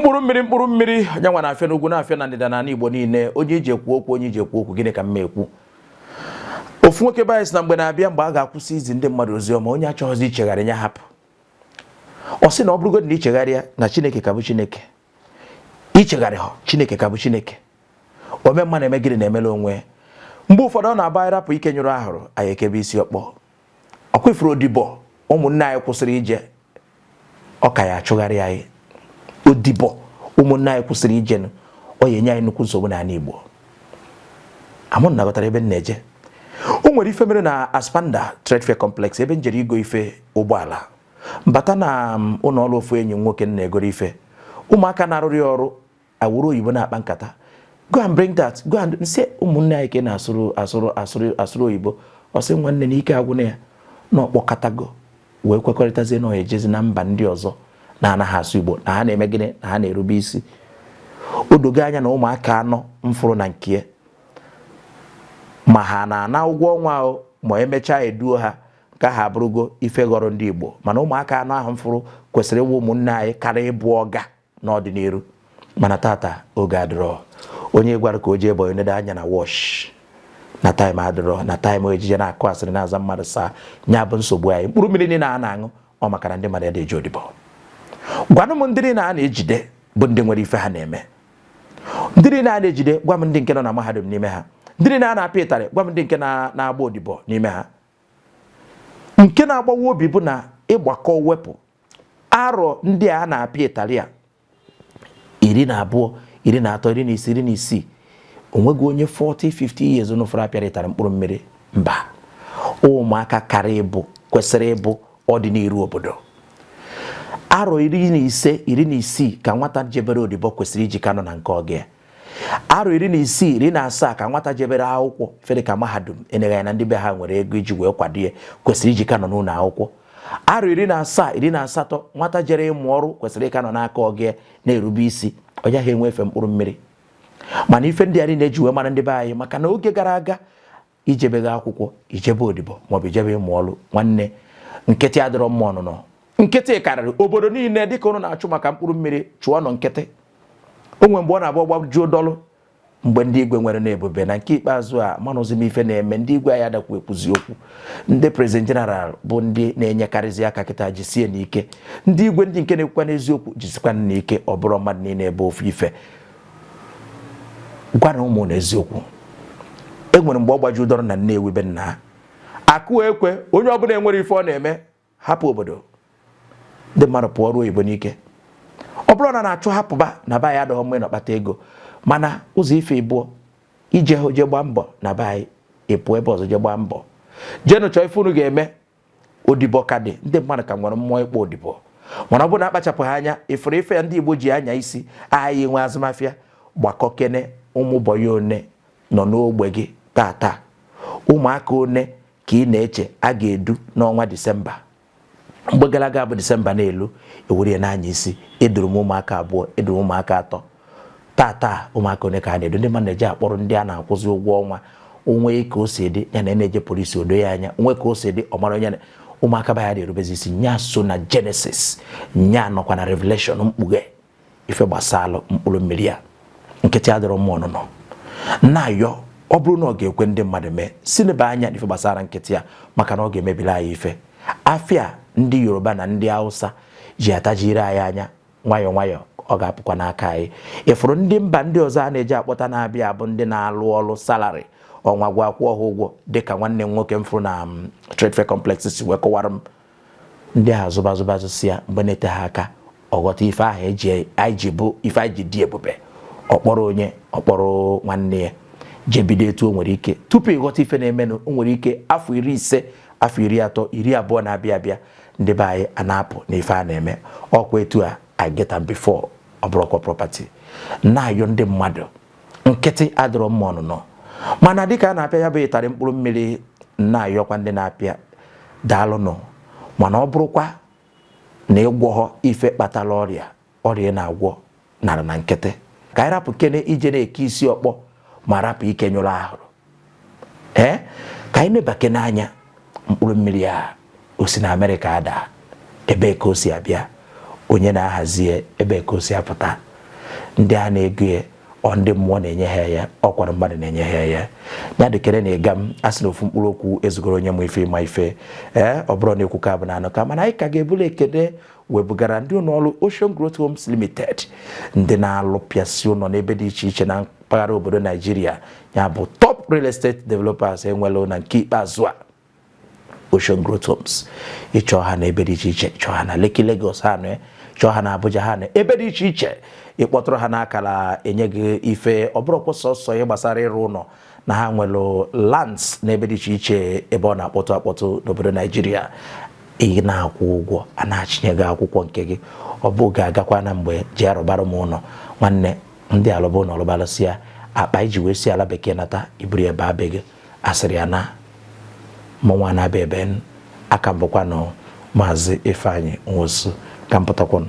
mkpụrụ mmiri nyanwa na-afịa n'ugwu na-afịa na ndịda na Igbo niile onye ije ekwu okwu gịnị ka mma ekwu ofu nwoke bayis na mgbe na-abịa mgbe a ga-akwụsị izi ndị mmadụ oziọma onye achọghịzi ichegharị ya hapụ ọ sị na ọ bụrụgodị na ichegharị ya na Chineke ka bụ Chineke ichegharị ha Chineke ka bụ Chineke ome mma na-eme gịnị na-emela onwe mgbe ụfọdụ ọ na-aba anyị rapụ ike nyụrụ ahụrụ anyị ekebe isi ọkpọ ọkwa ifuru odibo ụmụnne anyị kwụsịrị ije ọ ka ya achụgharị anyị odibo ụmụnne anyị kwụsịrị ije ọ ya enye anyị nnukwu nsogbu n'ala Igbo amụ nagọtara ebe m na-eje o nwere ife mere na Aspanda Trade Fair Complex ebe njere igo ife ụgbọala mbata na ụlọ ọrụ ofu enyi nwoke na-egoro ife ụmụaka na-arụrụ ya ọrụ awụrụ oyibo na-akpa nkata go and bring that go and nse ụmụnne anyị ke na-asụrụ oyibo ọ sị nwanne na ike agwụ na ya na ọkpọkọtago wee kwekọrịtazie na ọ ejezi na mba ndị ọzọ na-anaghị asụ Igbo na ha na-eme gịnị na ha na-erube isi o dogo anya na ụmụaka anọ mfụrụ na nke ma ha na-ana ụgwọ ọnwa ahụ ma emechaa eduo ha ka ha bụrụgo ife ghọrọ ndị Igbo mana ụmụaka anọ ahụ mfụrụ kwesịrị ịwụ ụmụnne anyị karịa ịbụ ọga n'ọdịnihu mana tata oge adịrọ onye gwara ka o jee ebe onye anya na wọsh na taịm adịrọ na taịm ejije na-akụ asịrị na-aza mmadụ saa nya bụ nsogbu anyị mkpụrụ mmiri niile a na-aṅụ ọ makara ndị mmadụ eji odibo gwanụ m ndị niile a na-ejide bụ ndị nwere ife ha na-eme ndị niile a na-ejide gwa m ndị nke nọ na mahadum n'ime ha ndị niile a na-apịa ịtarị gwa m ndị nke na-agba odibo n'ime ha nke na-agbawa obi bụ na ịgbakọ wepụ arọ ndị a na-apịa ịtarị a 12, 13, 14, 16 onwego onye 40-50 years n'ụfọdụ apịara ịtarị mkpụrụ mmiri mba ụmụaka karị ịbụ kwesịrị ịbụ ọdịnihu obodo arọ 15, 16 ka nwata jebere odibo kwesịrị iji kanọ na nke oge arọ 16, 17 ka nwata jebere akwụkwọ fere ka mahadum enegha na ndị be ha nwere ego iji wee kwado ya kwesịrị iji kanọ n'ụlọ akwụkwọ arọ 17, 18 nwata jere ịmụ ọrụ kwesịrị ịkanọ n'aka oge na-erube isi onye ha enwefe mkpụrụ mmiri mana ife ndị a niile eji wee mara ndị be anyị maka na oge gara aga ijebeghi akwụkwọ ijebe odibo maọbụ ijebe ịmụ ọrụ nwanne nkịtị adịrọ mma ọnụnọ nkịtị karịrị obodo niile dịka ụnụ na-achụ maka mkpụrụ mmiri chụọ nọ nkịtị o nwere mgbe ọ na-abụ gbajuo dọlụ mgbe ndị igwe nwere na-ebube na nke ikpeazụ a manụzi m ife na-eme ndị igwe anyị adakwa ekwuzi okwu ndị prezident jeneral bụ ndị na-enyekarịzi aka kịta jisie n'ike ndị igwe ndị nke na-ekwukwa n'eziokwu jisikwa n'ike ọ bụrụ mmadụ niile ebe ofu ife gwa na ụmụ n'eziokwu enwere mgbe ọ gbajuo dọrọ na Nnewi be nna ha akụ ekwe onye ọbụla enwere ife ọ na-eme hapụ obodo ndị mmadụ pụọ ruo oyibo n'ike ọ bụrụ na na-achụ hapụba na be anyị adọghọ mma ịnọkpata ego mana ụzọ ife ịbụọ ije je gbaa mbọ na be anyị ịpụ ebe ọzọ je gbaa mbọ jee nụchọ ife unu ga-eme odibo ka dị ndị mmadụ ka nwere mmụọ ịkpọ odibo mana ọ bụrụ na akpachapụghị anya ifere ife ya ndị Igbo ji anya isi anyị nwe azụmafịa gbakọ kene ụmụ bọyị one nọ n'ogbe gị tata ụmụaka one ka ị na-eche a ga-edu n'ọnwa Disemba mgbe gara aga bụ Disemba na-elu ewere n'anya isi eduru m ụmụaka abụọ eduru ụmụaka atọ tata ụmụaka one ka a na-edu ndị mmadụ na-eje akpọrọ ndị a na-akwụzi ụgwọ ọnwa onwe ka o si dị ya na na-eje polisi odo ya anya onwe ka o si dị ọmara onye ụmụaka ba ya na-erubezi isi nya so na Genesis nya nọkwa na Revelation mkpughe ife gbasalụ mkpụrụ mmiri ya nkịtị adịrọ mma ọnụnọ na-ayọ ọ bụrụ na ọ ga-ekwe ndị mmadụ mee si n'ebe anya ife gbasara nkịtị ya maka na ọ ga-emebili anyị ife afịa ndị Yoruba na ndị Hausa ji atajiri anyị anya nwayọọ nwayọọ ọ ga-apụkwa n'aka anyị ịfụrụ ndị mba ndị ọzọ a na-eji akpọta na-abịa bụ ndị na-alụ ọrụ salari ọnwa gwa akwụ ọha ụgwọ dịka nwanne m nwoke m fụrụ na Trade Fair Complex si wee kọwara m ndị a zụbazụbazụsi ya mgbe na-ete ha aka ọghọta ife ahụ anyị ji bụ ife anyị ji dị ebube ọkpọrọ onye ọkpọrọ nwanne ya jebido etu o nwere ike tupu ịghọta ife na-emenụ o nwere ike afọ 15 afọ 30 20 na-abịa abịa ndị be anyị a na-apụ n'ife a na-eme ọkwa etu a I get am before ọ bụrụkwa property na-ayọ ndị mmadụ nkịtị adịrọ mma ọnụnọ mana dịka a na-apịa ya bụ ịtarị mkpụrụ mmiri na-ayọkwa ndị na-apịa daalụnụ mana ọ bụrụkwa na ịgwọghọ ife kpatara ọrịa na-agwọ nara na nkịtị ka anyị rapụ kene ije na-eke isi ọkpọ ma rapụ ike nyụrụ ahụrụ ka anyị nebake n'anya mkpụrụ mmiri a o si na Amerịka ada ebe ka o si abịa onye na-ahazi ebe ka o si apụta ndị a na-ego ya ọ ndị mmụọ na-enye ha ya ọkwara mmadụ na-enye ha ya ya dịkere na ịga m asị na ofu mkpụrụ okwu ezugoro onye ma ife ịma ife ọ bụrụ na ekwu ka bụ na anọ ka mana anyị ka ga-ebulu ekene webugara ndị ụlọ ọrụ Ocean Growth Homes Limited ndị na-alụpịasị ụlọ n'ebe dị iche iche na mpaghara obodo Naijiria ya bụ top real estate developers enwelu na nke ikpeazụ a Ocean Growth Homes ịchọ ha na ebe dị iche iche chọọ ha na Lekki Lagos ha nọ chọọ ha na Abuja ha nọ ebe dị iche iche ịkpọtụrụ ha n'akara enye gị ife ọ bụrụkwa sọsọ ihe gbasara ịrụ ụlọ na ha nwere lands n'ebe dị iche iche ebe ọ na-akpọtụ akpọtụ n'obodo Naijiria ị na-akwụ ụgwọ a na-achinye gị akwụkwọ nke gị ọ bụ ga-agakwa na mgbe ji arụbara m ụlọ nwanne ndị alụba ụlọ ọlụbalụsị ya akpa iji wee si ala bekee nata iburu ebe abe gị asịrị ya na mụnwa na-abịa ebe aka mbụkwa nọ Maazị Ifeanyi Nwosu ka mpụtakwanụ